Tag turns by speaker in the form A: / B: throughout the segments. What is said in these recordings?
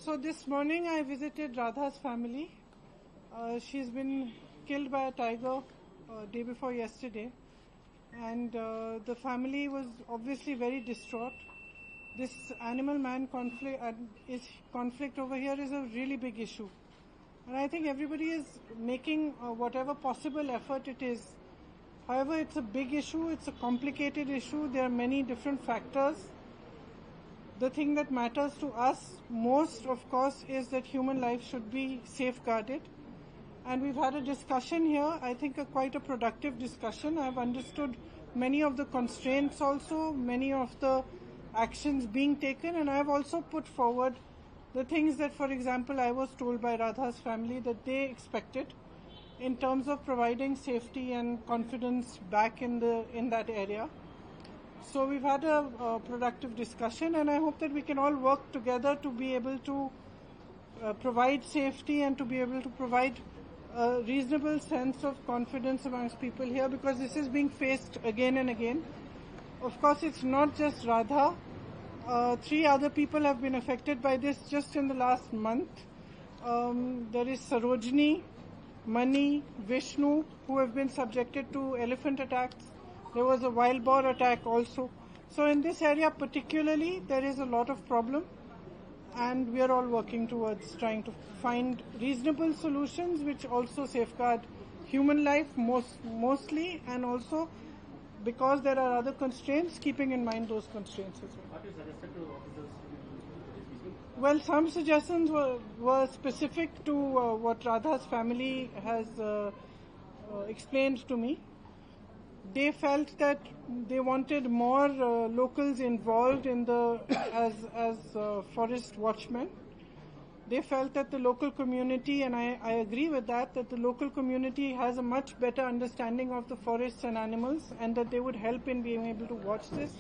A: So this morning I visited Radha's family. She's been killed by a tiger day before yesterday, and the family was obviously very distraught. This animal-man conflict over here is a really big issue, and I think everybody is making whatever possible effort it is. However, it's a big issue, it's a complicated issue, there are many different factors. The thing that matters to us most, of course, is that human life should be safeguarded. And we've had a discussion here, I think quite a productive discussion. I've understood many of the constraints also, many of the actions being taken, and I've also put forward the things that, for example, I was told by Radha's family that they expected in terms of providing safety and confidence back in that area. So we've had a productive discussion, and I hope that we can all work together to be able to provide safety and to be able to provide a reasonable sense of confidence amongst people here, because this is being faced again and again. Of course, it's not just Radha. 3 other people have been affected by this just in the last month. There is Sarojini, Mani, Vishnu, who have been subjected to elephant attacks. There was a wild boar attack also. So in this area particularly, there is a lot of problem, and we are all working towards trying to find reasonable solutions which also safeguard human life mostly, and also because there are other constraints, keeping in mind those constraints as well.
B: What you suggested to officers?
A: Well, some suggestions were specific to what Radha's family has explained to me. They felt that they wanted more locals involved in as forest watchmen. They felt that the local community, and I agree with that the local community has a much better understanding of the forests and animals, and that they would help in being able to watch this.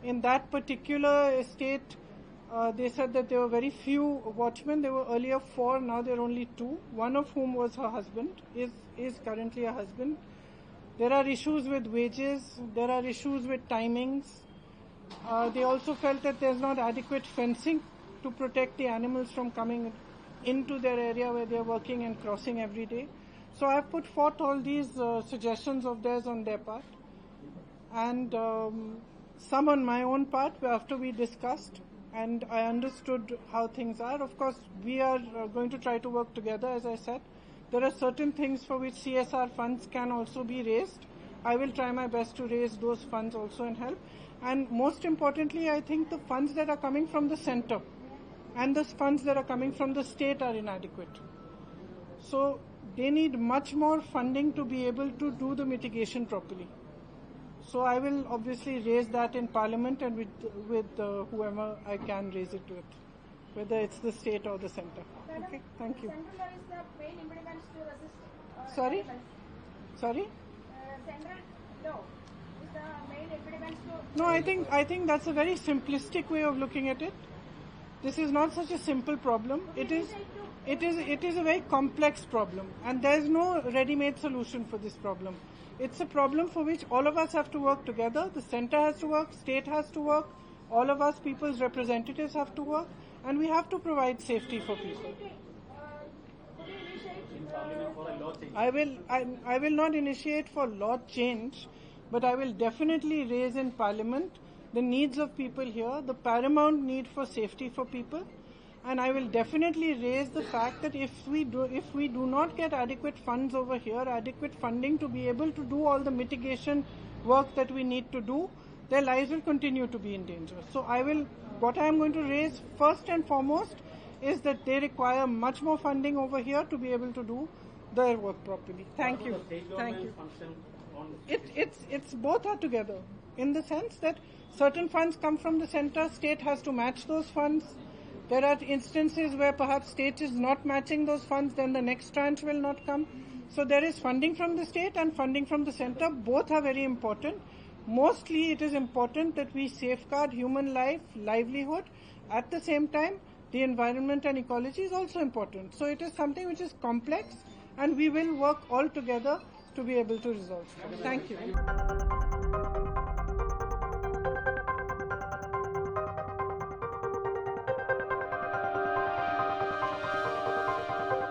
A: In that particular estate, they said that there were very few watchmen. There were earlier 4, now there are only 2, one of whom was her husband, is currently a husband. There are issues with wages, there are issues with timings. They also felt that there's not adequate fencing to protect the animals from coming into their area where they're working and crossing every day. So I've put forth all these suggestions of theirs on their part, and some on my own part after we discussed and I understood how things are. Of course, we are going to try to work together, as I said. There are certain things for which CSR funds can also be raised. I will try my best to raise those funds also and help. And most importantly, I think the funds that are coming from the center and the funds that are coming from the state are inadequate. So they need much more funding to be able to do the mitigation properly. So I will obviously raise that in Parliament and with whoever I can raise it with, whether it's the state or the center. Okay, thank you.
C: Central is the main impediment to resist.
A: Sorry? Sorry?
C: Central law is the main impediment to.
A: No, I think that's a very simplistic way of looking at it. This is not such a simple problem. It is a very complex problem, and there is no ready-made solution for this problem. It's a problem for which all of us have to work together. The center has to work, state has to work, all of us people's representatives have to work, and we have to provide safety for people. I will not initiate for law change, but I will definitely raise in Parliament the needs of people here, the paramount need for safety for people, and I will definitely raise the fact that if we do not get adequate funds over here, adequate funding to be able to do all the mitigation work that we need to do, their lives will continue to be in danger. So what I am going to raise first and foremost is that they require much more funding over here to be able to do their work properly. Thank you. Thank you. It's both are together, in the sense that certain funds come from the center, state has to match those funds. There are instances where perhaps state is not matching those funds, then the next tranche will not come. So there is funding from the state and funding from the center. Both are very important. Mostly it is important that we safeguard human life, livelihood. At the same time, the environment and ecology is also important. So it is something which is complex, and we will work all together to be able to resolve. Thank you.